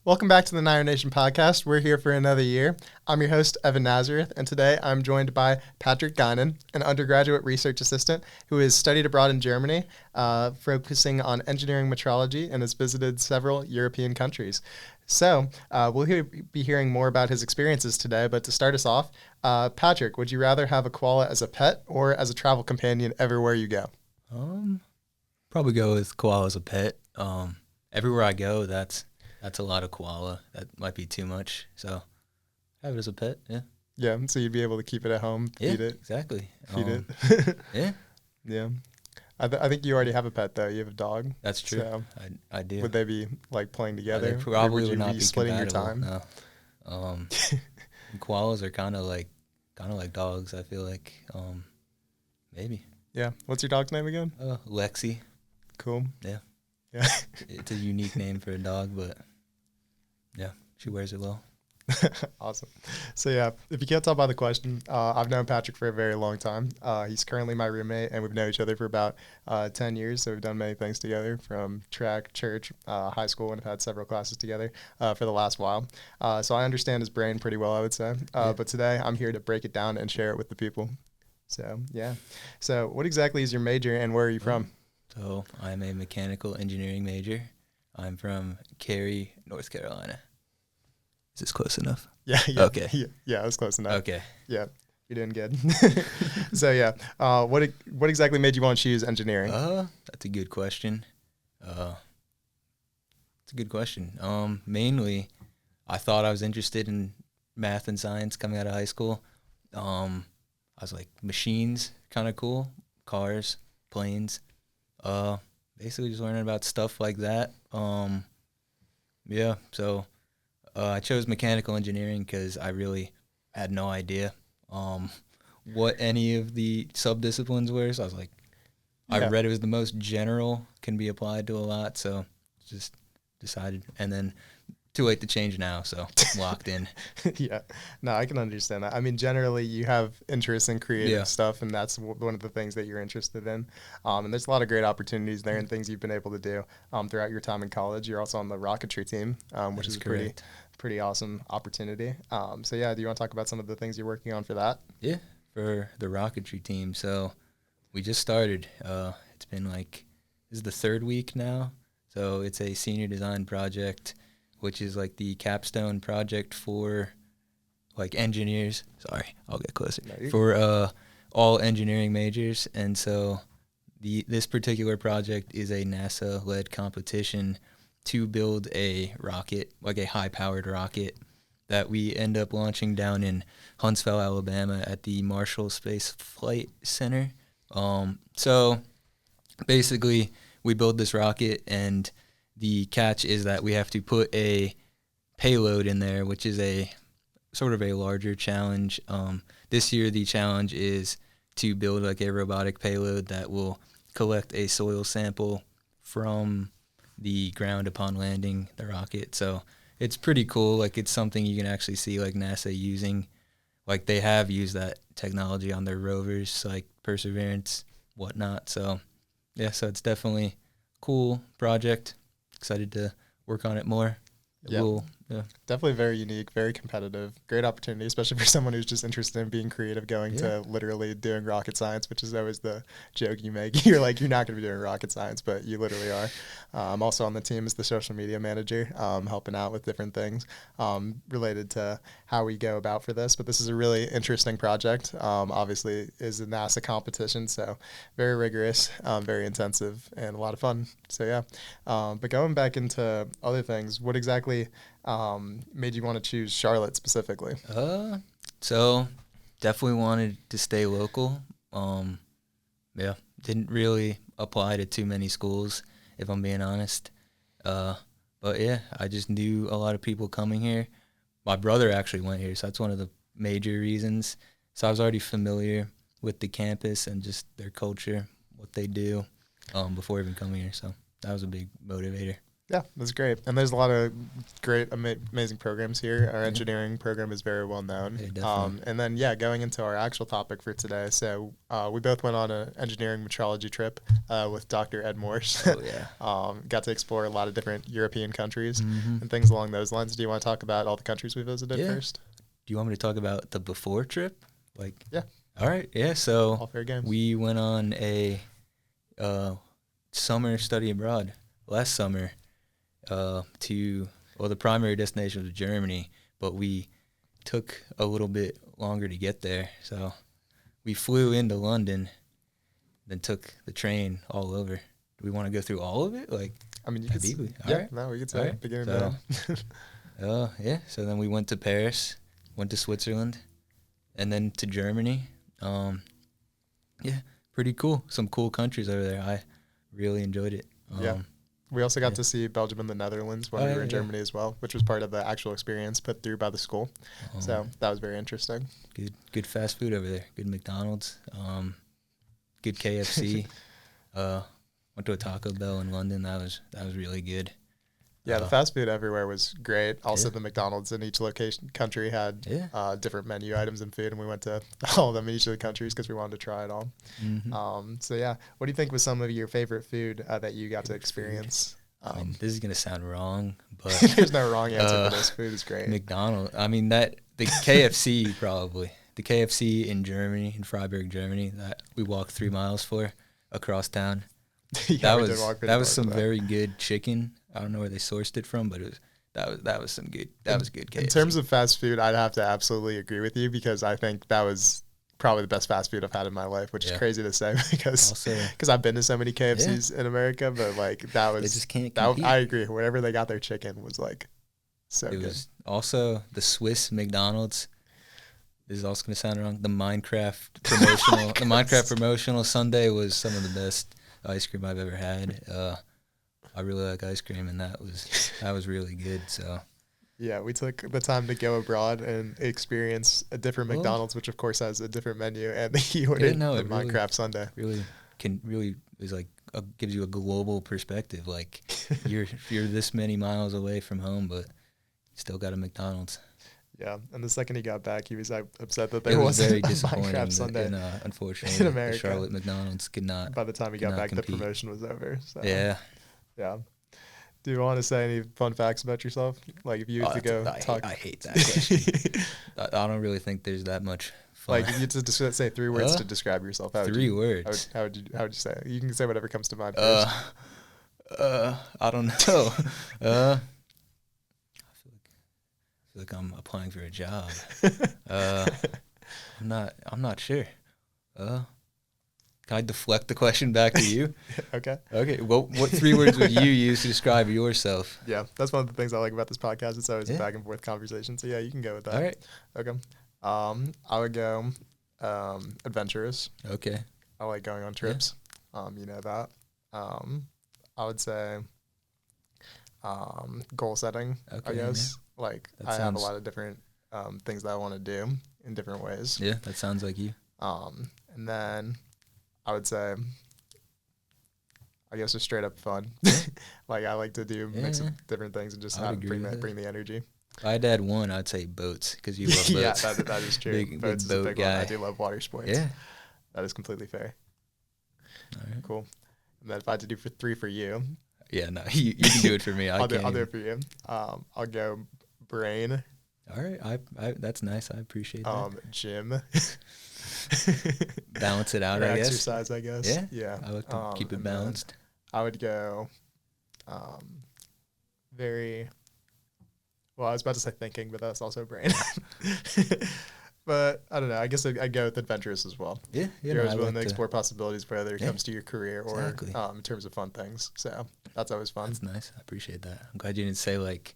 Welcome back to the Niner Nation podcast. We're here for another year. I'm your host, Evan Nazareth, and today I'm joined by Patrick Guinan, an undergraduate research assistant who has studied abroad in Germany, focusing on engineering metrology and has visited several European countries. So we'll be hearing more about his experiences today, but to start us off, Patrick, would you rather have a koala as a pet or as a travel companion everywhere you go? Probably go with koala as a pet. Everywhere I go, that's a lot of koala. That might be too much. So have it as a pet. Yeah. Yeah, so you'd be able to keep it at home, Yeah, feed it. exactly. Feed it. Yeah, Yeah. I think you already have a pet, though. You have a dog. that's true. So I do. would they be like playing together? They probably or would you not be be splitting your compatible. time? No. Koalas are kind of like dogs. I feel like maybe. Yeah. What's your dog's name again? Lexi. Cool. Yeah. Yeah. It's a unique name for a dog, but yeah, she wears it well. Awesome. So yeah, if you can't tell by the question, I've known Patrick for a very long time. He's currently my roommate, and we've known each other for about 10 years. So we've done many things together, from track, church, high school, and have had several classes together for the last while. So I understand his brain pretty well, I would say. Yeah. But today I'm here to break it down and share it with the people. So yeah. So what exactly is your major, and where are you from? So I'm a mechanical engineering major. I'm from Cary, North Carolina. Is this close enough? Yeah. Okay. Yeah, it was close enough. Okay. Yeah, you're doing good. So yeah, what exactly made you want to choose engineering? That's a good question. It's a good question. Mainly, I thought I was interested in math and science coming out of high school. I was like, machines, kind of cool. Cars, planes. Basically just learning about stuff like that. Yeah, so I chose mechanical engineering because I really had no idea what any of the sub-disciplines were. So I was like, I Yeah. read it was the most general, can be applied to a lot. So just decided. And then too late to change now, so locked in. Yeah, no, I can understand that. I mean, generally, you have interest in creative Yeah. stuff, and that's one of the things that you're interested in. And there's a lot of great opportunities there and things you've been able to do throughout your time in college. You're also on the rocketry team, which That is is a correct. pretty awesome opportunity. So yeah, do you want to talk about some of the things you're working on for that? Yeah, for the rocketry team. So we just started. It's been this is the third week now. So it's a senior design project, which is like the capstone project for like engineers. Sorry, I'll get closer. No, you're For all engineering majors. And so this particular project is a NASA-led competition to build a rocket, like a high-powered rocket, that we end up launching down in Huntsville, Alabama at the Marshall Space Flight Center. So basically, we build this rocket, and the catch is that we have to put a payload in there, which is a sort of a larger challenge. This year, the challenge is to build like a robotic payload that will collect a soil sample from the ground upon landing the rocket. So it's pretty cool. Like, it's something you can actually see like NASA using. Like, they have used that technology on their rovers, like Perseverance, whatnot. So yeah, so it's definitely a cool project. Excited to work on it more. Yeah. Yeah. Definitely very unique, very competitive, great opportunity, especially for someone who's just interested in being creative, going to literally doing rocket science, which is always the joke you make. You're like, you're not going to be doing rocket science, but you literally are. I'm also on the team as the social media manager, helping out with different things related to how we go about for this. But this is a really interesting project. Obviously, is a NASA competition, so very rigorous, very intensive, and a lot of fun. So yeah. But going back into other things, what exactly made you want to choose Charlotte specifically? So definitely wanted to stay local. Yeah, didn't really apply to too many schools, if I'm being honest. But yeah, I just knew a lot of people coming here. My brother actually went here, so that's one of the major reasons. So I was already familiar with the campus and just their culture, what they do, before even coming here. So that was a big motivator. Yeah, that's great. And there's a lot of great, amazing programs here. Our Yeah. engineering program is very well known. Yeah, definitely. And then, yeah, going into our actual topic for today. So we both went on an engineering metrology trip with Dr. Ed Morse. Oh yeah. Got to explore a lot of different European countries Mm-hmm. and things along those lines. Do you want to talk about all the countries we visited Yeah. first? Do you want me to talk about the before trip? Like, Yeah. All right. Yeah. So All fair game. we went on a summer study abroad last summer to, well, the primary destination was Germany, but we took a little bit longer to get there. So we flew into London, then took the train all over. Do we want to go through all of it? Like, I mean, you could. deeply. Yeah, All right. no, we could All say right. beginning So- to Yeah. So then we went to Paris, went to Switzerland, and then to Germany. Yeah, pretty cool. Some cool countries over there. I really enjoyed it. Yeah. We also got Yeah. to see Belgium and the Netherlands when Oh, we were yeah, in yeah. Germany as well, which was part of the actual experience put through by the school. So that was very interesting. Good fast food over there. Good McDonald's. Good KFC. Went to a Taco Bell in London. That was really good. Yeah, the fast food everywhere was great. Also, Yeah. the McDonald's in each country had Yeah. different menu items and food, and we went to all of them in each of the countries because we wanted to try it all. Mm-hmm. So yeah, what do you think was some of your favorite food that you got to experience? I mean, this is gonna sound wrong, but There's no wrong answer for this. Food is great. McDonald's. I mean the KFC probably. The KFC in Germany, in Freiburg, Germany, that we walked 3 miles for across town. Yeah, we did walk pretty that was far some for that. very good chicken. I don't know where they sourced it from, but that was some good. That was good KFC. In terms of fast food, I'd have to absolutely agree with you because I think that was probably the best fast food I've had in my life, which is Yeah. crazy to say because Also, I've been to so many KFCs in America, but like that was they just can't that compete. I agree. Wherever they got their chicken was like so It good. was also the Swiss McDonald's. This is also gonna sound wrong. The Minecraft promotional, the Minecraft promotional Sundae was some of the best ice cream I've ever had. I really like ice cream, and that was really good. So Yeah, we took the time to go abroad and experience a different Well, McDonald's, which of course has a different menu, and he ordered no, the it really- Minecraft Sundae. really is like gives you a global perspective. Like you're this many miles away from home, but still got a McDonald's. Yeah, and the second he got back, he was upset that It there was wasn't very a disappointing. Minecraft Sundae. Unfortunately, in the America. Charlotte McDonald's could not. By the time he got Cannot back, compete. the promotion was over. So. Yeah. Yeah. Do you want to say any fun facts about yourself? Like if you had to go talk. I hate that question. I don't really think there's that much fun. Like if you had to say 3 words to describe yourself, how would 3 you, words. How would you say it? You can say whatever comes to mind first. I don't know. I feel like I'm applying for a job. I'm not sure. Can I deflect the question back to you? Okay. Okay. Well, what 3 words would you use to describe yourself? Yeah, that's one of the things I like about this podcast. It's always a Yeah. back and forth conversation. So yeah, you can go with that. All right. Okay. I would go adventurous. Okay. I like going on trips. You know that. I would say goal setting, Okay, I guess. Like That I have a sounds- lot of different things that I want to do in different ways. Yeah, that sounds like you. And then I would say I guess just straight up fun. Like I like to do mix Yeah. of different things and just I would agree with that. bring the energy. If I had to add one, I'd say boats because you love boats. Yeah, that is true. Big Boats is boat a big one. I guy. do love water sports. Yeah. That is completely fair. All right. Cool. And then if I had to do 3 for you, Yeah. No, you can do it for me. I'll do can't it even. for you. I'll go brain, All right. I that's nice. I appreciate that. gym. Balance it out, Or I guess. exercise, I guess. Yeah. Yeah. I like to keep it and then balanced. I would go very well, I was about to say thinking, but that's also brain. But I don't know. I guess I'd go with adventurous as well. Yeah. Yeah. You're No, always I willing like to explore possibilities, whether it Yeah. comes to your career or Exactly. in terms of fun things. So that's always fun. That's nice. I appreciate that. I'm glad you didn't say like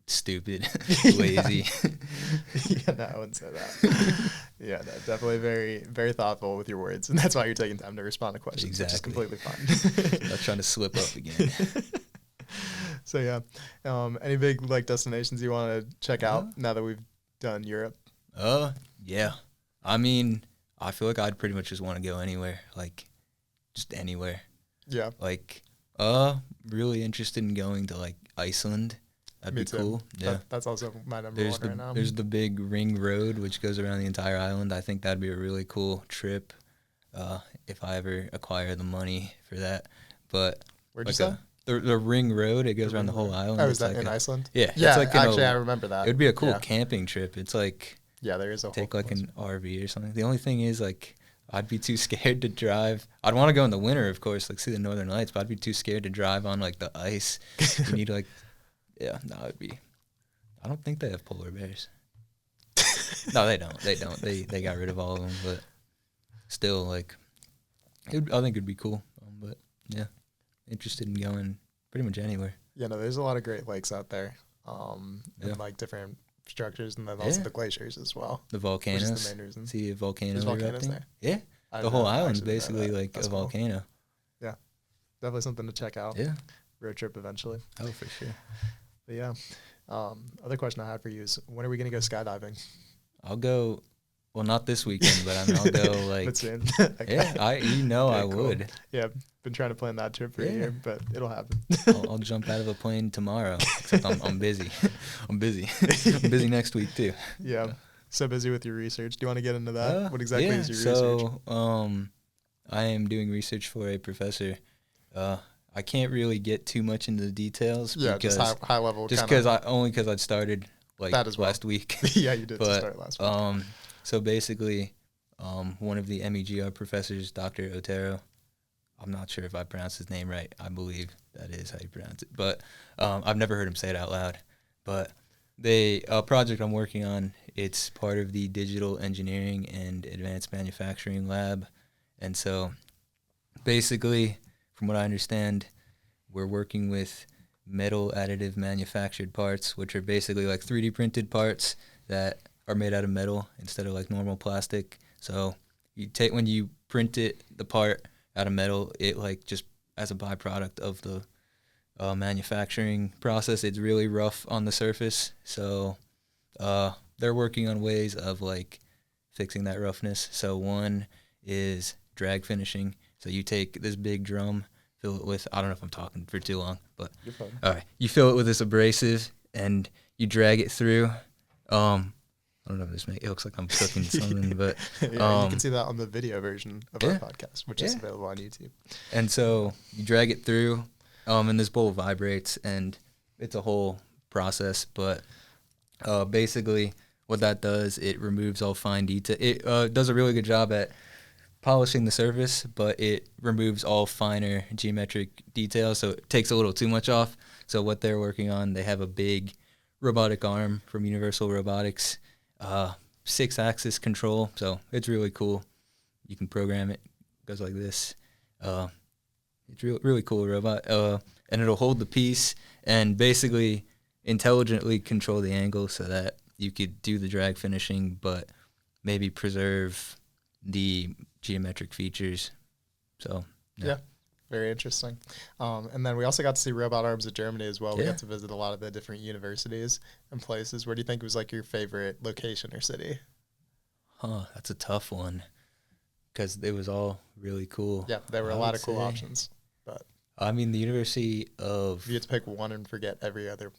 stupid, Yeah. lazy. Yeah, no, I wouldn't say that. Yeah, no, definitely very, very thoughtful with your words, and that's why you're taking time to respond to questions, which is Exactly. completely fine. Not trying to slip up again. So yeah, any big like destinations you want to check out now that we've done Europe? Yeah. I mean, I feel like I'd pretty much just want to go anywhere, like just anywhere. Yeah, Like Really interested in going to like Iceland. That'd Me be too. cool. Yeah. That's also my number one right now. There's the big ring road which goes around the entire island. I think that'd be a really cool trip. If I ever acquire the money for that. But Where'd you like say? the ring road, it goes The around the ring whole road. island. Oh, is It's that like in Iceland? yeah, Yeah, it's like actually, I remember that. it would be a cool Yeah. camping trip. It's like Yeah, there is a take whole like an RV or something. The only thing is like I'd be too scared to drive. I'd want to go in the winter, of course, like see the northern lights, but I'd be too scared to drive on like the ice. You need like yeah, no, it'd be I don't think they have polar bears. No, they don't. They don't. They got rid of all of them, but still like I think it'd be cool. But yeah, interested in going pretty much anywhere. Yeah, no, there's a lot of Great Lakes out there, and like different structures, and then also the glaciers as well. The volcanoes. Which is the main reason. See a volcano There's volcanoes erupting? there. Yeah, the whole island's basically like a volcano. Yeah, definitely something to check out. Yeah, road trip eventually. Oh, for sure. But yeah, other question I had for you is, when are we gonna go skydiving? I'll go. Well, not this weekend, but I mean, I'll go like. But soon. Okay. Yeah, I cool. would. Yeah, been trying to plan that trip for a year, but it'll happen. I'll jump out of a plane tomorrow. Except I'm busy. I'm busy. I'm busy next week too. Yeah. So busy with your research. Do you want to get into that? What exactly is your research? So, I am doing research for a professor. I can't really get too much into the details. Yeah, because just high level. Just because I started like that as well. last week. Yeah, you did but, start last week. So basically, one of the MEGR professors, Dr. Otero, I'm not sure if I pronounced his name right. I believe that is how you pronounce it. But I've never heard him say it out loud. But a project I'm working on, it's part of the Digital Engineering and Advanced Manufacturing Lab. And so basically, from what I understand, we're working with metal additive manufactured parts, which are basically like 3D printed parts that are made out of metal instead of like normal plastic. So when you print the part out of metal, it like just as a byproduct of the manufacturing process, it's really rough on the surface. So they're working on ways of like fixing that roughness. So one is drag finishing. So you take this big drum, fill it with, I don't know if I'm talking for too long, but you're fine. All right, you fill it with this abrasive and you drag it through. I don't know if it looks like I'm cooking something, but yeah, you can see that on the video version of our podcast, which is available on YouTube. And so you drag it through, and this bowl vibrates, and it's a whole process. But basically, what that does, it removes all fine detail. It does a really good job at polishing the surface, but it removes all finer geometric details, so it takes a little too much off. So what they're working on, they have a big robotic arm from Universal Robotics. 6-axis control, so it's really cool. You can program it. It goes like this. It's really cool robot. And it'll hold the piece and basically intelligently control the angle so that you could do the drag finishing, but maybe preserve the geometric features. So yeah. Very interesting. And then we also got to see robot arms in Germany as well. We Yeah. got to visit a lot of the different universities and places. Where do you think was like your favorite location or city? That's a tough one because it was all really cool. Yeah, there were a lot of cool options. But I mean, the University of... If you had to pick one and forget every other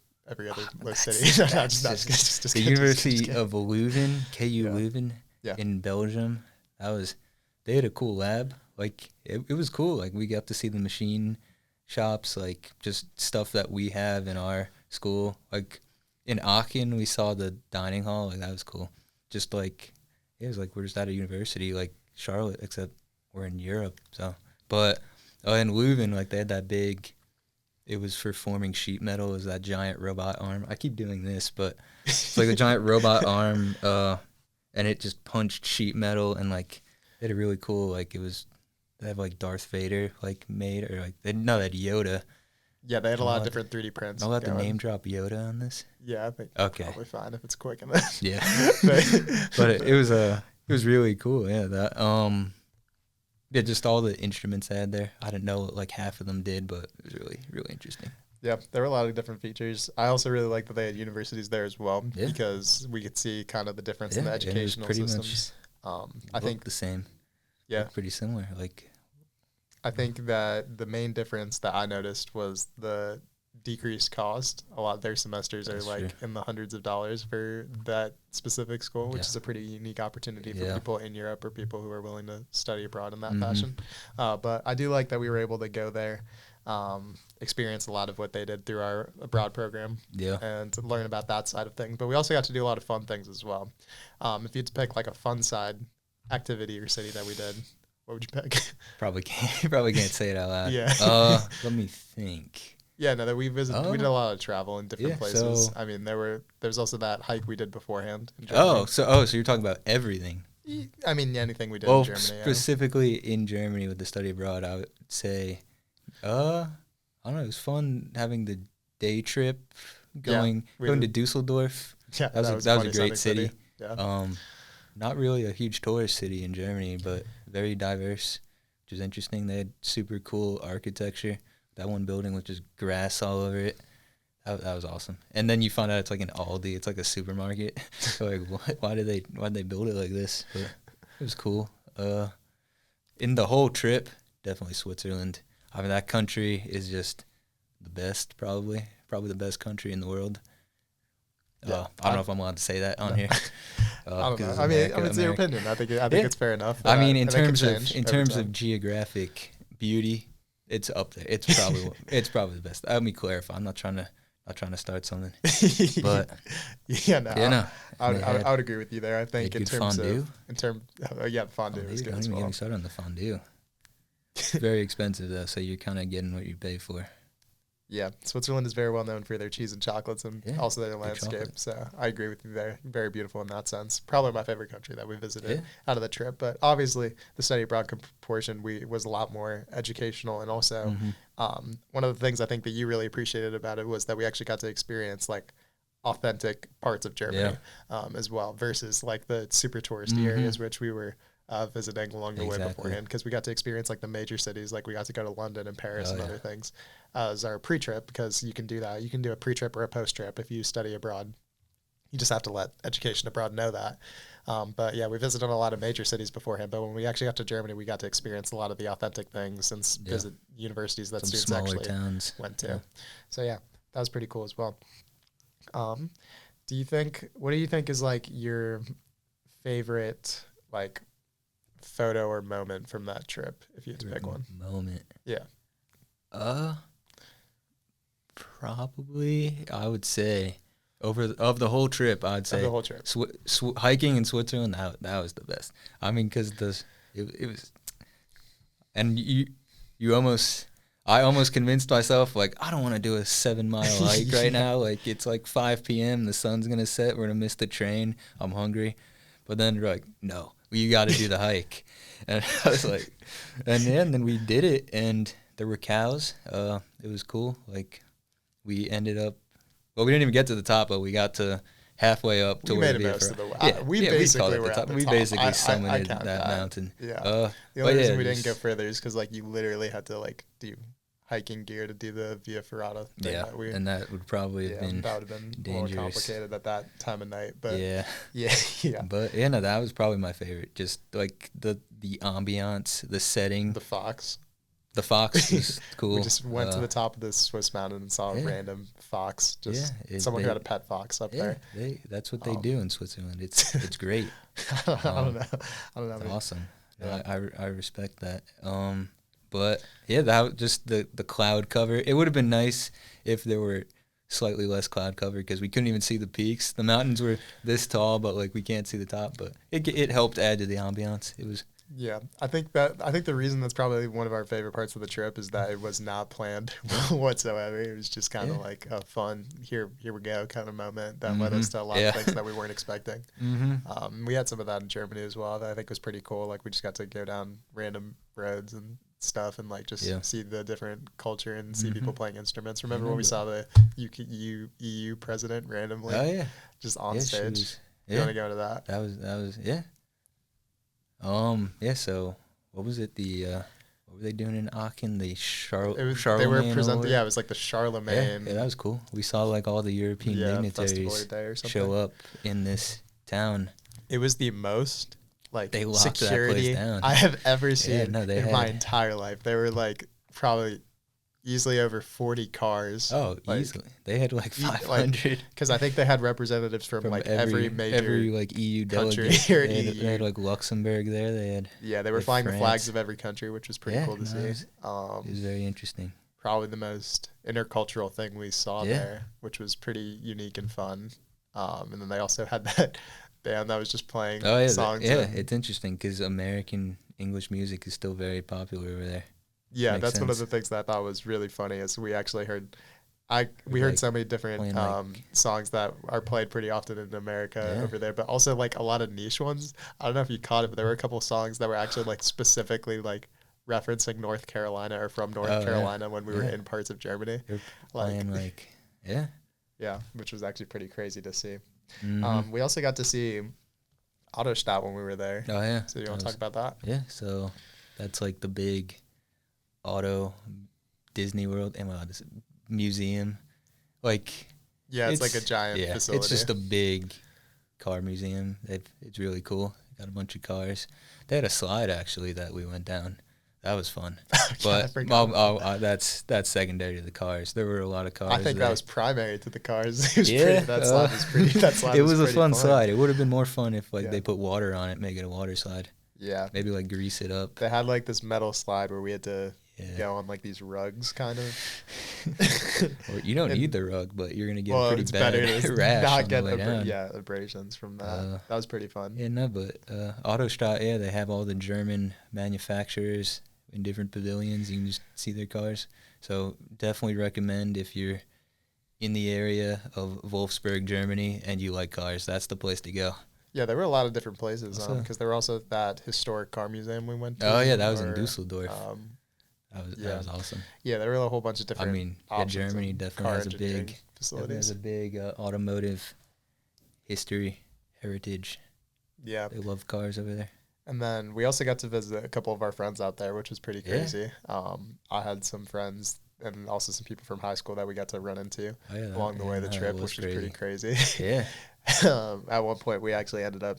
city. The University of Leuven, KU Leuven in Belgium. They had a cool lab. Like, it was cool. Like, we got to see the machine shops, like, just stuff that we have in our school. Like, in Aachen, we saw the dining hall. Like, that was cool. Just, like, it was like we're just at a university, like Charlotte, except we're in Europe. So, but in Leuven, like, they had that big, it was for forming sheet metal. It was that giant robot arm. I keep doing this, but it's like a giant robot arm, and it just punched sheet metal, and, like, they had a really cool, like, they have like Darth Vader like made, or like they had Yoda. Yeah, they had a lot of different 3D prints. I'll let the name drop Yoda on this. Yeah, I think probably fine if it's quick enough. Yeah, but it was really cool. Yeah, that just all the instruments they had there. I didn't know what like half of them did, but it was really interesting. Yeah, there were a lot of different features. I also really like that they had universities there as well because we could see kind of the difference in the educational systems. I think the same. Yeah, pretty similar. Like, I think that the main difference that I noticed was the decreased cost. A lot of their semesters are That's like true. in the hundreds of dollars for that specific school, which Yeah. is a pretty unique opportunity for Yeah. people in Europe or people who are willing to study abroad in that Mhm. fashion. But I do like that we were able to go there, experience a lot of what they did through our abroad program Yeah. and to learn about that side of things. But we also got to do a lot of fun things as well. If you had to pick like a fun side activity or city that we did, what would you pick? Probably can't say it out loud. Yeah. Let me think. Yeah, no, that we visited. We did a lot of travel in different Yeah, places. so- I mean, there's also that hike we did beforehand in Germany. So you're talking about everything. I mean, anything we did Well, in Germany. specifically in Germany with the study abroad, I would say, I don't know, it was fun having the day trip going to Dusseldorf. Yeah, That was a funny great sounding city. Yeah. Not really a huge tourist city in Germany, but very diverse, which is interesting. They had super cool architecture. That one building with just grass all over it. That was awesome. And then you find out it's like an Aldi. It's like a supermarket. So like, what? Why did they build it like this? But it was cool. In the whole trip, definitely Switzerland. I mean, that country is just the best, probably the best country in the world. Yeah, I don't know if I'm allowed to say that on here. I don't 'cause know. it's I mean, America. it's your opinion. I think Yeah. it's fair enough. I mean, in and it can terms of change in over terms time. of geographic beauty, it's up there. It's probably the best. Let me clarify. I'm not trying to start something, but yeah, no, I would agree with you there. I think in terms fondue. fondue is good Don't as even get well. me started on the fondue. It's very expensive though, so you're kind of getting what you pay for. Yeah, Switzerland is very well known for their cheese and chocolates and Yeah, also their good landscape. chocolate. So I agree with you there. Very beautiful in that sense. Probably my favorite country that we visited Yeah. out of the trip. But obviously, the study abroad portion was a lot more educational, and also one of the things I think that you really appreciated about it was that we actually got to experience like authentic parts of Germany as well, versus like the super touristy areas which we were visiting along the way beforehand, because we got to experience like the major cities. Like we got to go to London and Paris and other things as our pre-trip, because you can do that. You can do a pre-trip or a post-trip if you study abroad. You just have to let education abroad know that. But yeah, we visited a lot of major cities beforehand, but when we actually got to Germany, we got to experience a lot of the authentic things and visit universities that Some students smaller actually towns went to. So yeah, that was pretty cool as well. What do you think is like your favorite like photo or moment from that trip, if you had to pick one? Moment. Yeah. Probably I would say of the whole trip, I'd say the whole trip. Hiking in Switzerland, that was the best. I mean, because it was, and I almost convinced myself, like, I don't want to do a 7-mile hike right now. Like, it's like 5 p.m. The sun's going to set. We're going to miss the train. I'm hungry. But then you're like, no, you got to do the hike. And I was like, and then we did it, and there were cows. It was cool. Like, we ended up, well, we didn't even get to the top, but we got to halfway up to where we made the most of the yeah, we yeah, basically we were at the we top. basically I summited count that mountain. Yeah. The only reason we didn't go further is because like you literally had to like do hiking gear to do the Via Ferrata thing. Yeah, and that would probably have been dangerous. More complicated at that time of night. But yeah. But yeah, no, that was probably my favorite. Just like the ambiance, the setting. The fox. The fox was cool. We just went to the top of this Swiss mountain and saw a random fox. Someone who had a pet fox up there. That's what they do in Switzerland. It's great. I don't know. It's awesome. Yeah. I respect that. But yeah, that was just the cloud cover. It would have been nice if there were slightly less cloud cover, because we couldn't even see the peaks. The mountains were this tall, but like we can't see the top. But it helped add to the ambiance. It was. Yeah, I think the reason that's probably one of our favorite parts of the trip is that it was not planned whatsoever. It was just kind of like a fun here we go kind of moment that led us to a lot of things that we weren't expecting. We had some of that in Germany as well that I think was pretty cool. Like we just got to go down random roads and stuff and like just see the different culture and see people playing instruments. Remember when we saw the EU president randomly? Oh yeah, just on stage. You want to go into that? That was yeah. So what was it? What were they doing in Aachen? Charlemagne. They were presenting. Yeah, it was like the Charlemagne. Yeah, that was cool. We saw like all the European dignitaries show up in this town. It was the most like They locked that security place down. I have ever seen they my had. entire life. They were like probably easily over 40 cars. Oh, like, easily. They had like like 500 because I think they had representatives from like every major like EU country delegate. or They had EU. like Luxembourg there. They had Yeah, they were like flying the flags France. of every country, which was pretty Yeah, cool to no, see. it was very interesting. Probably the most intercultural thing we saw Yeah. there, which was pretty unique and fun. And then they also had that band that was just playing Oh yeah, songs. it's interesting because American English music is still very popular over there. Yeah, Makes that's one of sense. the things that I thought was really funny is we actually heard we Like, heard so many different playing, like- songs that are played pretty often in America Yeah. over there, but also like a lot of niche ones. I don't know if you caught it, but there were a couple songs that were actually like specifically like referencing North Carolina or from North Oh, yeah. Carolina when we were Yeah. in parts of Germany. They're Like, playing like yeah. yeah, which was actually pretty crazy to see. Mhm. We also got to see Autostadt when we were there. Oh yeah. So you want That to talk about that? Yeah, so that's like the big auto Disney World this museum. Like Yeah, it's like a giant facility. it's just a big car museum. It's really cool. Got a bunch of cars. They had a slide actually that we went down. That was fun. I forgot. That's secondary to the cars. There were a lot of cars. I think there. that was primary to the cars. It was Yeah, that slide was pretty. That slide it was a pretty fun slide. It would have been more fun if like Yeah. they put water on it, make it a water slide. Yeah, Maybe like grease it up. they had like this metal slide where we had to Yeah. go on like these rugs, kind of. Or you don't And- need the rug, but you're gonna get Well, a pretty it's bad better to rash not on get the way down. abrasions from that. That was pretty fun. Yeah, no, but Autostadt, yeah, they have all the German manufacturers in different pavilions. You can just see their cars. So definitely recommend if you're in the area of Wolfsburg, Germany, and you like cars, that's the place to go. Yeah, there were a lot of different places Also- because there were also that historic car museum we went to. Oh yeah, that was in or, Dusseldorf. yeah. That was awesome. Yeah, there were a whole bunch of I different. mean, yeah, options Germany of definitely car has a engineering big facilities. automotive history, heritage. Yeah, They love cars over there. and then we also got to visit a couple of our friends out there, which was pretty Yeah. crazy. I had some friends and also some people from high school that we got to run into Oh yeah, along the way of the that trip, was which was pretty crazy. Yeah. At one point, we actually ended up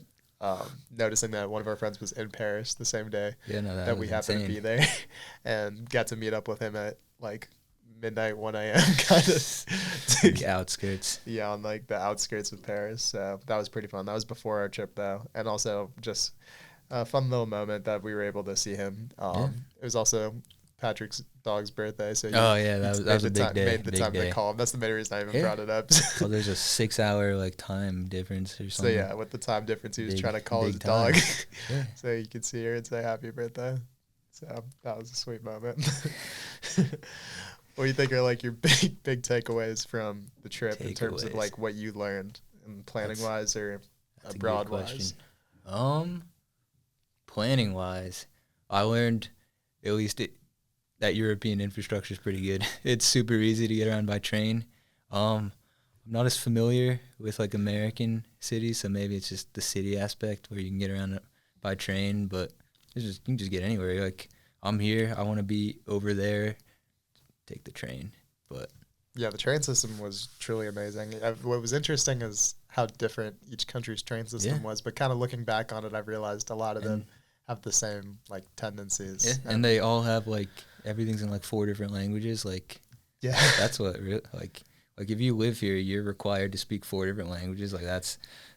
noticing that one of our friends was in Paris the same day Yeah, no, that we was happened to insane. be there, and got to meet up with him at like midnight, 1 a.m. kind of. The outskirts. Yeah, on like the outskirts of Paris. So that was pretty fun. That was before our trip though, and also just a fun little moment that we were able to see him. It was also Patrick's dog's birthday, so Oh yeah, that was a big day. Made the Big time day. to call him. That's the main reason I even Yeah. brought it up. Well, there's a 6-hour like time difference or So something. yeah, with the time difference, he was Big- trying to call his big dog, time. Yeah. so you could see her and say happy birthday. So that was a sweet moment. What do you think are like your big takeaways from the trip in terms of Takeaways. like what you learned in planning wise or That's a good abroad question. wise? Planning wise, I learned at least that European infrastructure is pretty good. It's super easy to get around by train. I'm not as familiar with like American cities, so maybe it's just the city aspect where you can get around by train, but you can just get anywhere. Like I'm here, I want to be over there, take the train. But Yeah, the train system was truly amazing. What was interesting is how different each country's train system Yeah. was, but kind of looking back on it, I've realized a lot of them have the same like tendencies. yeah, and they all have like everything's in like 4 different languages. Like Yeah. that's what like if you live here, you're required to speak 4 different languages. Like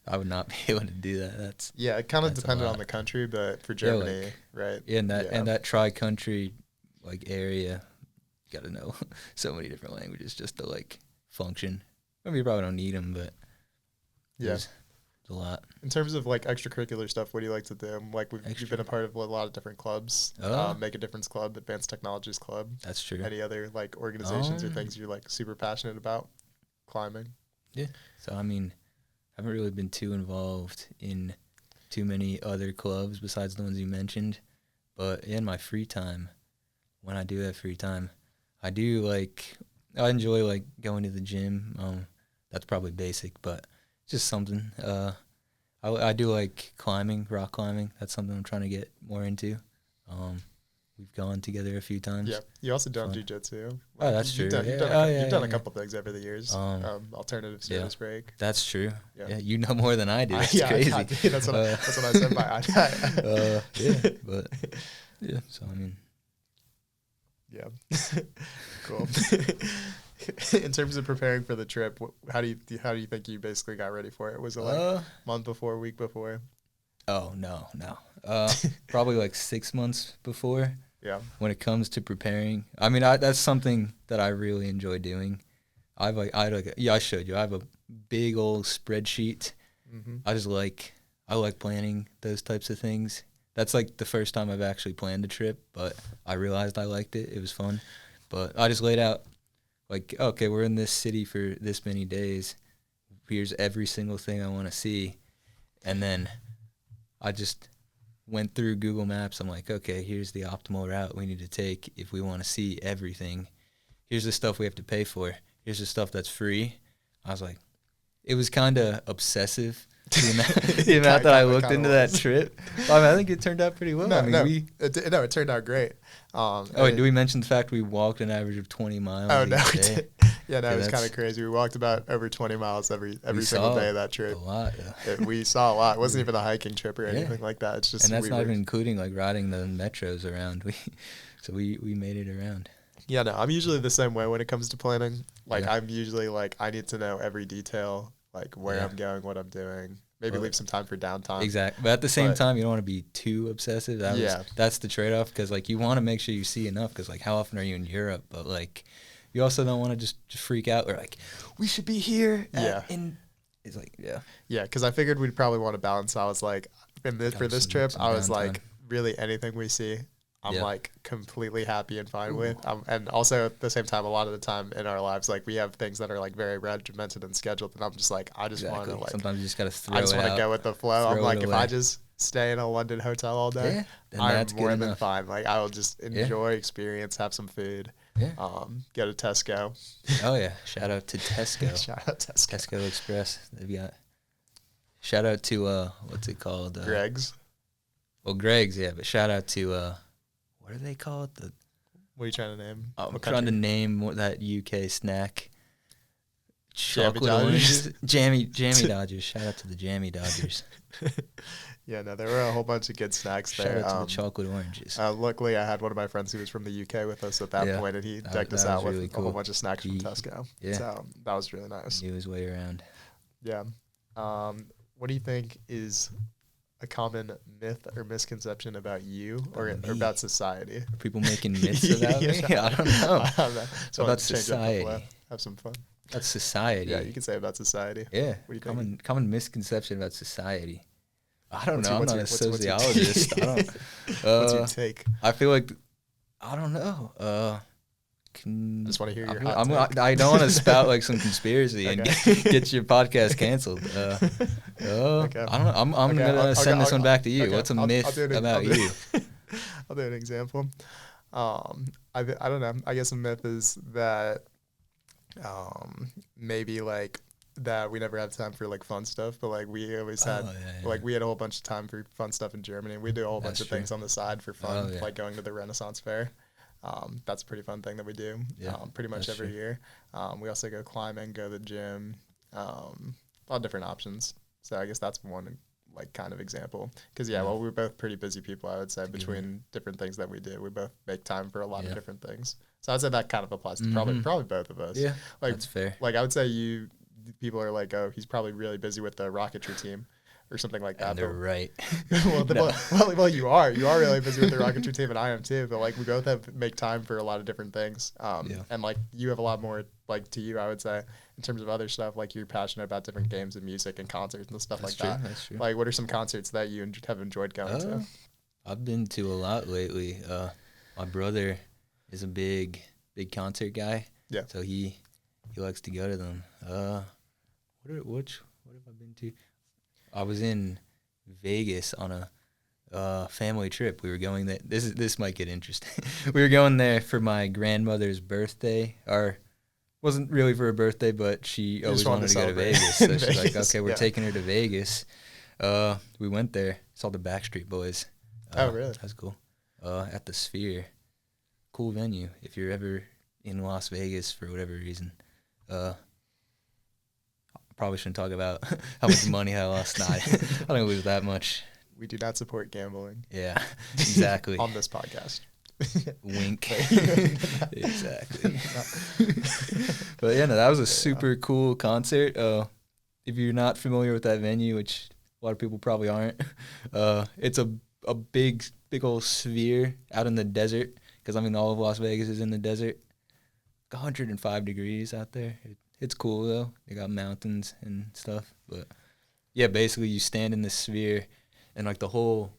I would not be able to do that. That's Yeah, it kind of That's a depended on lot. the country, but for Yeah, like- Germany, right? yeah, and Yeah. that tri-country like area, got to know so many different languages just to like function. I mean, you probably don't need them, but Yeah. there's a lot. In terms of like extracurricular stuff, what do you like to do? Like you've been a part of a lot of different clubs. Oh. Make a Difference Club, Advanced Technologies Club. That's true. Any other like organizations or Um, things you're like super passionate about? Climbing. So I mean, I haven't really been too involved in too many other clubs besides the ones you mentioned. But in my free time, when I do have free time, I enjoy like going to the gym. That's probably basic, but just something. I do like climbing, rock climbing. That's something I'm trying to get more into. we've gone together a few times. Yeah, you also done jiu-jitsu. Oh, that's true. You've done a couple things over the years. Alternative service break. That's true. Yeah, you know more than I do. It's crazy. That's what I said by yeah, but yeah. So I mean, yeah, cool. In terms of preparing for the trip, how do you think you basically got ready for it? Was it like month before, week before? Oh no. Probably like 6 months before. Yeah. When it comes to preparing, I mean, that's something that I really enjoy doing. I showed you. I have a big old spreadsheet. Mm-hmm. I like planning those types of things. That's like the first time I've actually planned a trip, but I realized I liked it. It was fun. But I just laid out, like, okay, we're in this city for this many days. Here's every single thing I want to see. And then I just went through Google Maps. I'm like, okay, here's the optimal route we need to take if we want to see everything. Here's the stuff we have to pay for. Here's the stuff that's free. I was like, it was kind of obsessive, the amount that I looked into that trip. I mean, I think it turned out pretty well. It turned out great. Do we mention the fact we walked an average of 20 miles? Oh, no, we did. Yeah, no, it was kind of crazy. We walked about over 20 miles every single day of that trip. A lot. Yeah. We saw a lot. It wasn't even a hiking trip or anything like that. It's just, and that's not even including like riding the metros around. We made it around. Yeah, no, I'm usually the same way when it comes to planning. Like, I'm usually like, I need to know every detail, like where I'm going, what I'm doing. Maybe leave some time for downtime. Exactly. But at the same time, you don't want to be too obsessive. That's the trade-off, because like you want to make sure you see enough, because like how often are you in Europe? But like you also don't want to just freak out or like, we should be here. It's like, Yeah, because I figured we'd probably want to balance. I was like, for this trip, I was like, really anything we see, I'm like completely happy and fine with. And also at the same time, a lot of the time in our lives, like we have things that are like very regimented and scheduled, and I'm just like, I just want to like. Sometimes you just gotta throw. I just want to go with the flow. I'm like, if I just stay in a London hotel all day, I'm more than fine. Like I will just enjoy, experience, have some food. Yeah. Go to Tesco. Oh yeah! Shout out to Tesco. Tesco Express. They've got. Shout out to what's it called? Greg's. Well, Greg's, yeah, but shout out to what are they called? What are you trying to name? I'm trying to name that UK snack. Chocolate oranges. Jammy Dodgers. Shout out to the Jammy Dodgers. Yeah, no, there were a whole bunch of good snacks there. Shout out to the chocolate oranges. Luckily, I had one of my friends who was from the UK with us at that point, and he decked us out with really a whole bunch of snacks from Tesco. Yeah. So that was really nice. Knew his way around. Yeah. What do you think is a common myth or misconception about you or about society? Are people making myths about me? I don't know. So about society. Have some fun. That's society. Yeah, you can say about society. Yeah. What do you think? Common misconception about society. I don't know. I'm not a sociologist. What's your take? I feel like, I don't know. I just want to hear your hot take. I don't want to spout like some conspiracy and get your podcast canceled. Okay. I don't know. I'm gonna send this one back to you. Okay. What's a myth about you? I'll do an example. I don't know. I guess a myth is that maybe like that we never have time for like fun stuff, but like we always had like we had a whole bunch of time for fun stuff in Germany. We do a whole bunch of things on the side for fun, like going to the Renaissance Fair. That's a pretty fun thing that we do pretty much every year. We also go climbing, go to the gym, a lot of different options. So I guess that's one like kind of example. Because well, we're both pretty busy people, I would say, between different things that we do. We both make time for a lot of different things. So I'd say that kind of applies to probably both of us. Yeah, like, that's fair. Like I would say people are like, oh, he's probably really busy with the rocketry team. Or something like that. And they're right. well, you are really busy with the rocketry team, and I am too. But like, we both make time for a lot of different things. And like, you have a lot more like to you, I would say, in terms of other stuff. Like, you're passionate about different games and music and concerts and stuff that. That's true. Like, what are some concerts that you have enjoyed going to? I've been to a lot lately. My brother is a big concert guy. Yeah. So he likes to go to them. What have I been to? I was in Vegas on a family trip. We were going there. This might get interesting. We were going there for my grandmother's birthday. Wasn't really for her birthday, but she always wanted to go to Vegas. So she's like, okay, we're taking her to Vegas. We went there. Saw the Backstreet Boys. Oh, really? That's cool. at the Sphere. Cool venue if you're ever in Las Vegas for whatever reason. Probably shouldn't talk about how much money I lost. Nah, I don't lose that much. We do not support gambling. Yeah, exactly. On this podcast. Wink. Exactly. But yeah, no, that was a super cool concert. If you're not familiar with that venue, which a lot of people probably aren't, it's a big old sphere out in the desert, because I mean all of Las Vegas is in the desert. 105 degrees out there. It's cool though. They got mountains and stuff. But yeah, basically you stand in this sphere, and like the whole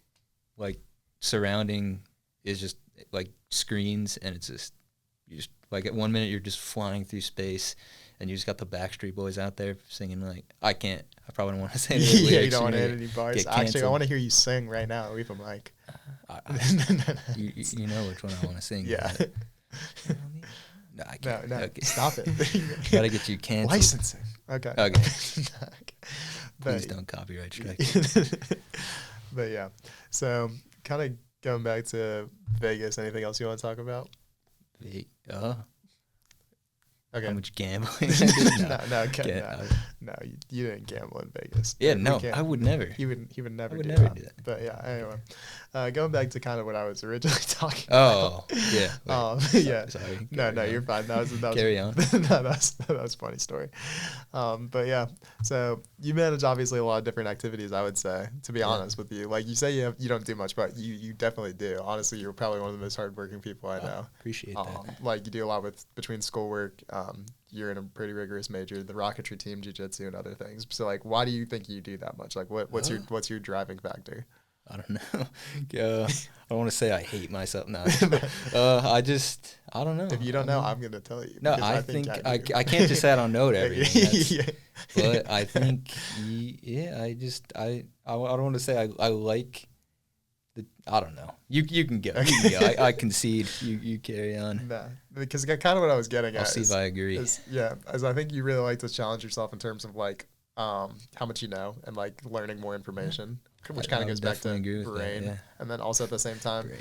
like surrounding is just like screens, and it's just you just like at 1 minute you're just flying through space, and you just got the Backstreet Boys out there singing like I probably don't want to say any lyrics. Yeah, you don't want to hit any bars. Actually, I want to hear you sing right now. Leave a mic. You know which one I want to sing. Yeah. No, I can't. No, Okay. Stop it. Gotta get you canceled. Licensing. Okay. Please don't copyright strike. But yeah, so kind of going back to Vegas, anything else you want to talk about? Okay. How much gambling? No, you didn't gamble in Vegas. Yeah, no, I would never. He would never do that. But yeah, anyway, going back to kind of what I was originally talking about. Yeah. Yeah. Sorry. No, you're fine. That was carry on. that was a funny story. But yeah, so you manage obviously a lot of different activities, I would say, to be honest with you. Like you say you don't do much, but you definitely do. Honestly, you're probably one of the most hardworking people I know. Appreciate that. Like you do a lot between schoolwork. You're in a pretty rigorous major, the rocketry team, jiu-jitsu, and other things. So like, why do you think you do that much? Like what's your driving factor? I don't know. I don't want to say I hate myself. No, I don't know. If you don't know, I'm gonna tell you. No, I think I can't just say I don't know everything. But I think, I don't want to say I like. I don't know. You can go. I concede. You carry on. Nah, because kind of what I was getting at. I'll see if I agree. As I think you really like to challenge yourself in terms of like how much you know and like learning more information, which kind of goes back to brain. And then also at the same time,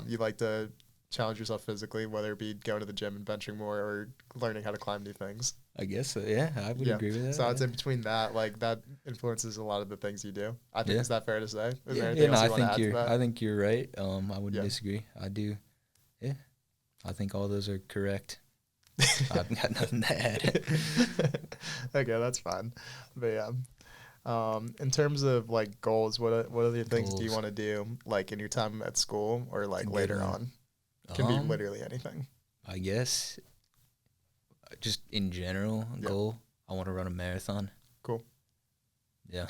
you like to challenge yourself physically, whether it be going to the gym and benching more or learning how to climb new things. I guess so, yeah. I would agree with that. So I'd say between that, like that influences a lot of the things you do. I think is that fair to say? Is there anything else you want to add to that? I think you're right. I wouldn't disagree. I do. Yeah. I think all those are correct. I've got nothing to add. Okay, that's fine. But yeah. In terms of like goals, what other things do you want to do like in your time at school or like later on? Can be literally anything. I guess just in general, goal, I want to run a marathon. Cool. Yeah.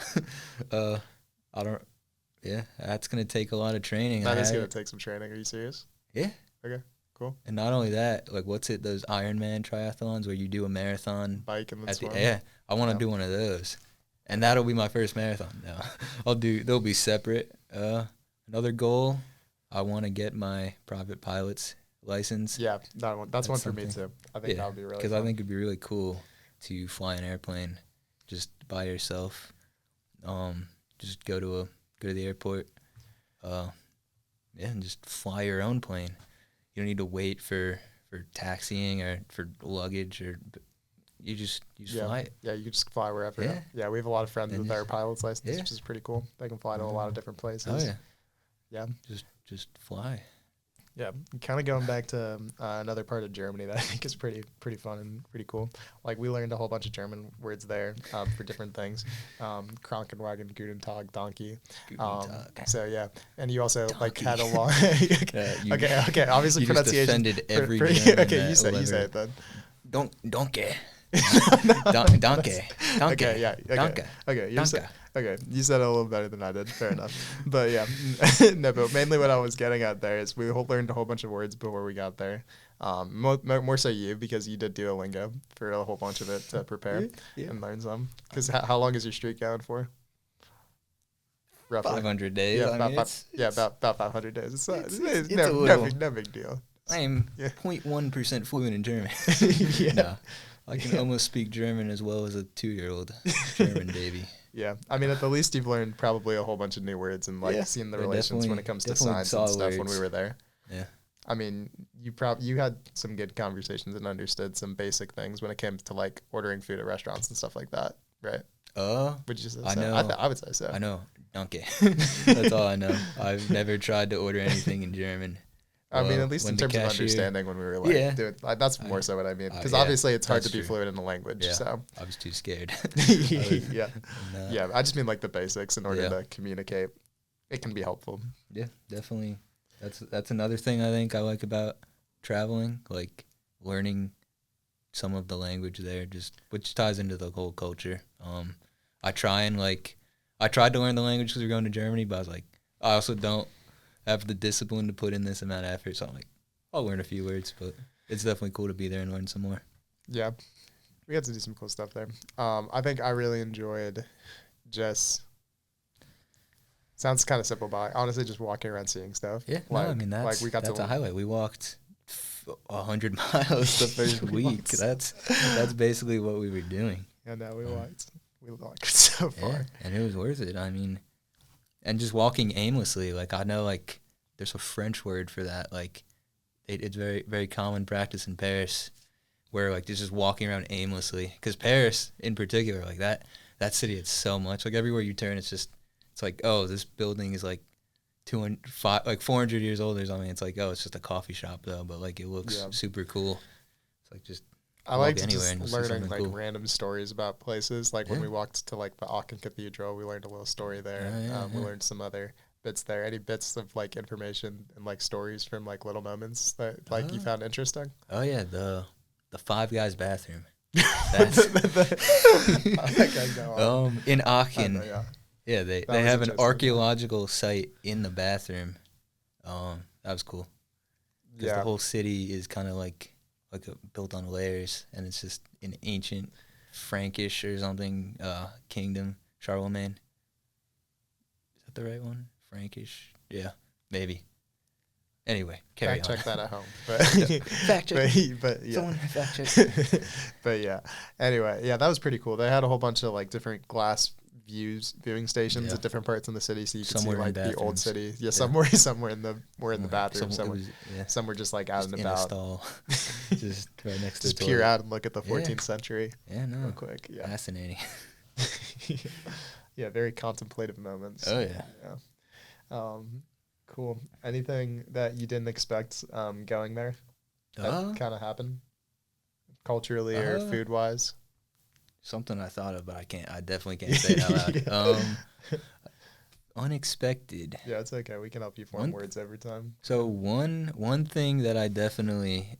That's going to take a lot of training. That is going to take some training. Are you serious? Yeah. Okay, cool. And not only that, like those Ironman triathlons where you do a marathon. Bike and then swim. I want to do one of those. And that'll be my first marathon. No, they'll be separate. Another goal, I want to get my private pilot's license. Yeah, that's one for me too. I think that would be really because I think it'd be really cool to fly an airplane just by yourself. Just go to the airport, and just fly your own plane. You don't need to wait for taxiing or for luggage or. You just fly it. Yeah, you can just fly wherever. Yeah, we have a lot of friends with their pilot's license, which is pretty cool. They can fly to a lot of different places. Oh yeah. Yeah. Just fly. Yeah, kind of going back to another part of Germany that I think is pretty fun and pretty cool. Like we learned a whole bunch of German words there for different things. Krankenwagen, Guten Tag, donkey. So yeah, and you also like had a long. Okay. Obviously, you pronunciation. Just offended every German. Okay, you say it then. Donkey. Donkey. Okay, yeah. Donkey. Okay, you said it a little better than I did. Fair enough. But yeah, no. But mainly what I was getting at there is we learned a whole bunch of words before we got there. More so you, because you did Duolingo for a whole bunch of it to prepare and learn some. Because how long is your streak going for? Roughly 500 days. Yeah, about 500 days. It's no big deal. I'm 0.1% fluent in German. Yeah. I can almost speak German as well as a 2-year-old German baby. Yeah, I mean, at the least you've learned probably a whole bunch of new words and like seen the relations when it comes to science and stuff when we were there. Yeah. I mean, you had some good conversations and understood some basic things when it came to like ordering food at restaurants and stuff like that, right? Would you say I so? know. I would say so. I know. Danke. That's all I know. I've never tried to order anything in German. I mean, at least in terms of understanding when we were like, doing, like that's more so what I mean. Because obviously it's hard to be fluent in the language. Yeah, so I was too scared. Yeah. Yeah, I just mean like the basics in order to communicate. It can be helpful. Yeah, definitely. That's another thing I think I like about traveling, like learning some of the language there, just which ties into the whole culture. I tried to learn the language because we're going to Germany, but I was like, I also don't have the discipline to put in this amount of effort, so I'm like, I'll learn a few words, but it's definitely cool to be there and learn some more. Yeah, we had to do some cool stuff there. I think I really enjoyed just, sounds kind of simple, but honestly just walking around seeing stuff. Yeah, like, no, I mean, that's a highlight. We walked 100 miles the first week. That's basically what we were doing. Yeah, no, we walked so far. Yeah, and it was worth it. I mean, and just walking aimlessly, like I know like there's a French word for that. Like it's very, very common practice in Paris where like just walking around aimlessly. Because Paris in particular, like that city, it's so much. Like everywhere you turn, it's like, oh, this building is like 400 years old or something. It's like, oh, it's just a coffee shop though, but like it looks super cool. It's like just I like just learning like cool. Random stories about places. Like when we walked to like the Aachen Cathedral, we learned a little story there. We learned some other bits there. Any bits of like information and like stories from like little moments that like you found interesting? Oh yeah, the Five Guys bathroom. In Aachen. Yeah, they have an archaeological site in the bathroom. That was cool. Because the whole city is kind of like built on layers, and it's just an ancient Frankish or something kingdom. Charlemagne. Is that the right one? Frankish? Yeah, maybe. Anyway, carry on. Fact check that at home. But fact check. But yeah. Someone fact check. But yeah. Anyway, yeah, that was pretty cool. They had a whole bunch of like different glass viewing stations at different parts in the city, so you could see like the old city. Yeah, some were in the bathroom. Some were just like out and about. In a stall, just right next to just peer out and look at the 14th century. Yeah, no, real quick. Yeah, fascinating. Yeah, very contemplative moments. Oh yeah. Yeah. Cool. Anything that you didn't expect going there that kind of happened culturally or food wise? Something I thought of, but I definitely can't say it out loud. Unexpected. Yeah, it's okay. We can help you form words every time. So one thing that I definitely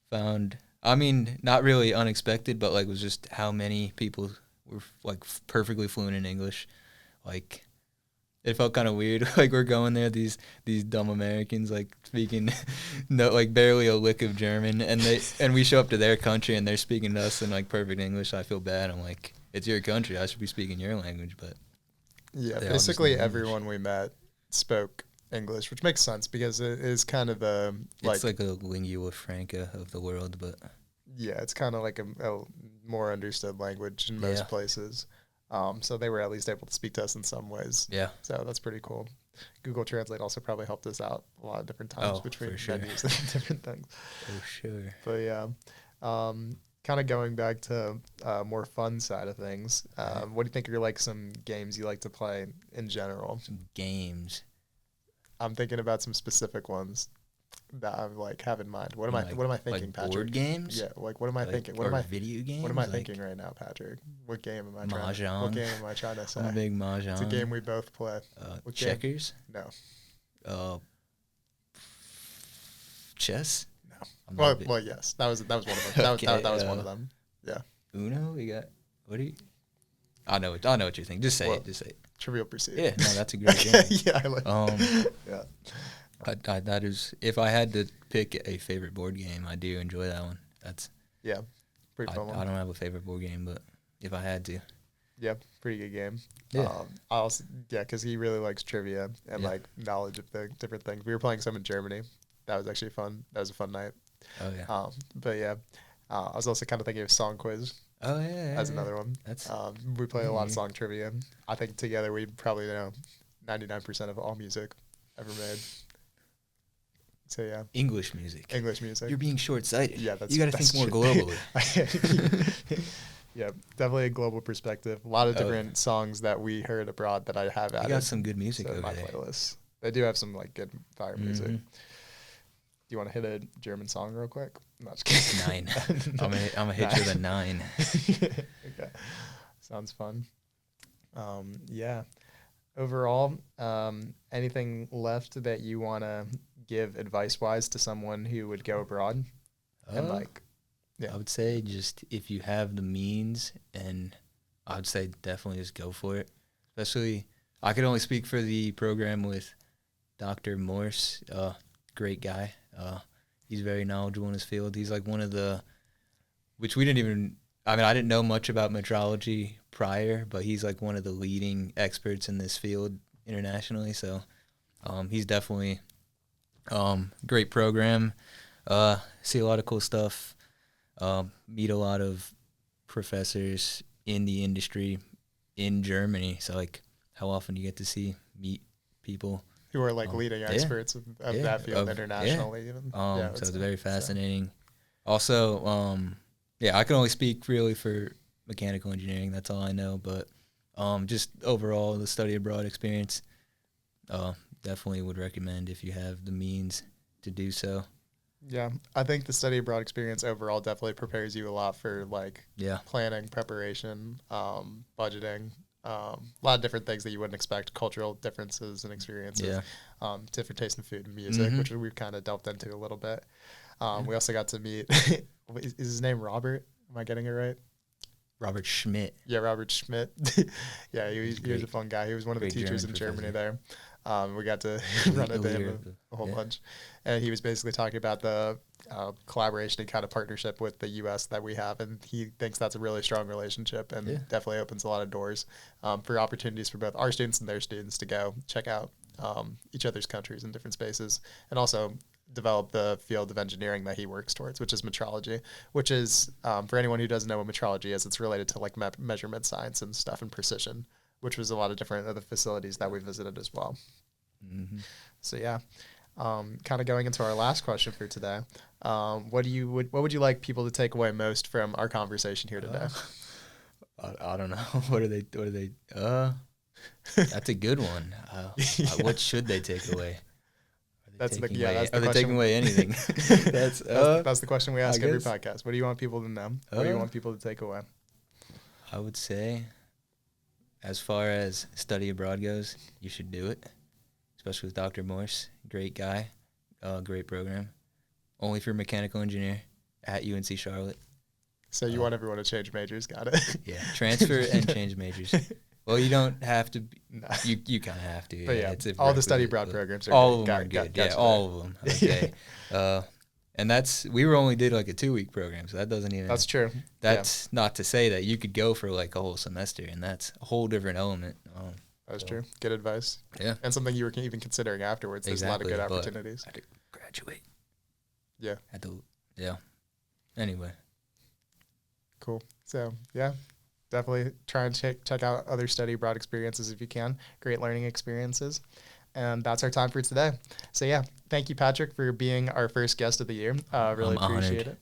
found, I mean, not really unexpected, but like was just how many people were like perfectly fluent in English. Like it felt kind of weird. Like we're going there, these dumb Americans like speaking like barely a lick of German, and we show up to their country and they're speaking to us in like perfect English. I feel bad. I'm like, it's your country. I should be speaking your language, but yeah, basically everyone we met spoke English, which makes sense because it is kind of it's like a lingua franca of the world, but yeah, it's kind of like a more understood language in most places. So they were at least able to speak to us in some ways. Yeah. So that's pretty cool. Google Translate also probably helped us out a lot of different times between menus and different things. For sure. But yeah, kind of going back to more fun side of things. What do you think are like some games you like to play in general? Some games. I'm thinking about some specific ones that I like have in mind. What am I thinking, like Patrick? Board games? Yeah, like what am I thinking? What am I video games? What am I thinking right now, Patrick? What game am I trying? Mahjong. What game am I trying to say? I'm a big Mahjong. It's a game we both play. Checkers? No. Chess? No. Well, yes. That was one of them. That was one of them. Yeah. Uno? We got I know what you're thinking. Just say it. Trivial Pursuit. Yeah, no, that's a great game. Yeah, I like yeah. That is, if I had to pick a favorite board game, I do enjoy that one. That's pretty fun one. I don't have a favorite board game, but if I had to, pretty good game. Yeah. I also because he really likes trivia and like knowledge of the different things. We were playing some in Germany. That was actually fun. That was a fun night. Oh yeah. But yeah, I was also kind of thinking of Song Quiz Oh yeah, as another one. That's We play a lot of song trivia. I think together we probably know 99% of all music ever made. So yeah, English music. English music. You're being short-sighted. Yeah, that's you got to think more globally. Yeah, definitely a global perspective. A lot of different songs that we heard abroad that I have added. You got some good music over my there. Playlist. They do have some like good fire music. Do you want to hit a German song real quick? I'm not just kidding. 9. I'm gonna hit you with a 9. Okay, sounds fun. Yeah. Overall, anything left that you want to give advice-wise to someone who would go abroad? And like, yeah, I would say just if you have the means, and I would say definitely just go for it. Especially, I could only speak for the program with Dr. Morse. Great guy. He's very knowledgeable in his field. He's like one of the, which we didn't even, I mean, I didn't know much about metrology prior, but he's like one of the leading experts in this field internationally. So he's definitely great program. See a lot of cool stuff. Meet a lot of professors in the industry in Germany. So like, how often do you get to meet people who are like leading experts of that field internationally? Even. So it's very fascinating. Also, I can only speak really for mechanical engineering. That's all I know. But just overall, the study abroad experience, definitely would recommend if you have the means to do so. Yeah, I think the study abroad experience overall definitely prepares you a lot for like planning, preparation, budgeting, a lot of different things that you wouldn't expect, cultural differences and experiences, different taste in food and music, which we've kind of delved into a little bit. We also got to meet, is his name Robert? Am I getting it right? Robert Schmidt. Yeah, Robert Schmidt. Yeah, he was a fun guy. He was one of the teachers in Germany there. We got to run into him a whole bunch. And he was basically talking about the collaboration and kind of partnership with the U.S. that we have. And he thinks that's a really strong relationship and definitely opens a lot of doors for opportunities for both our students and their students to go check out each other's countries in different spaces. And also develop the field of engineering that he works towards, which is metrology, which is, for anyone who doesn't know what metrology is, it's related to like measurement science and stuff and precision, which was a lot of different other facilities that we visited as well. So yeah, kind of going into our last question for today, what would you like people to take away most from our conversation here today? I don't know. What are they? That's a good one. What should they take away? Are they taking away anything? That's the question we ask every podcast. What do you want people to know? What do you want people to take away? I would say, as far as study abroad goes, you should do it, especially with Dr. Morse. Great guy, great program. Only for mechanical engineer at UNC Charlotte. So you want everyone to change majors? Got it. Yeah, transfer and change majors. Well, you don't have to. You kind of have to. But it's all the study abroad programs are all of them are good. All of them. Okay. And we only did like a 2-week program, so that doesn't even. That's true. That's not to say that you could go for like a whole semester, and that's a whole different element. That's true. Good advice. Yeah. And something you were even considering afterwards. There's a lot of good opportunities. I had to graduate. Yeah. Anyway. Cool. So yeah. Definitely try and check out other study abroad experiences if you can. Great learning experiences. And that's our time for today. So yeah, thank you, Patrick, for being our first guest of the year. Really appreciate it.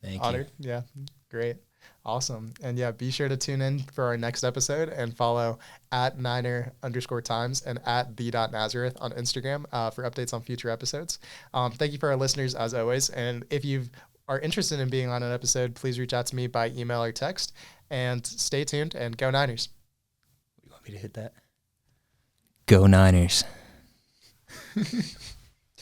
Thank you. Honored. Yeah, great. Awesome. And yeah, be sure to tune in for our next episode and follow at @Niner_Times and at @the.Nazareth on Instagram for updates on future episodes. Thank you for our listeners as always. And if you are interested in being on an episode, please reach out to me by email or text. And stay tuned and go Niners. You want me to hit that? Go Niners.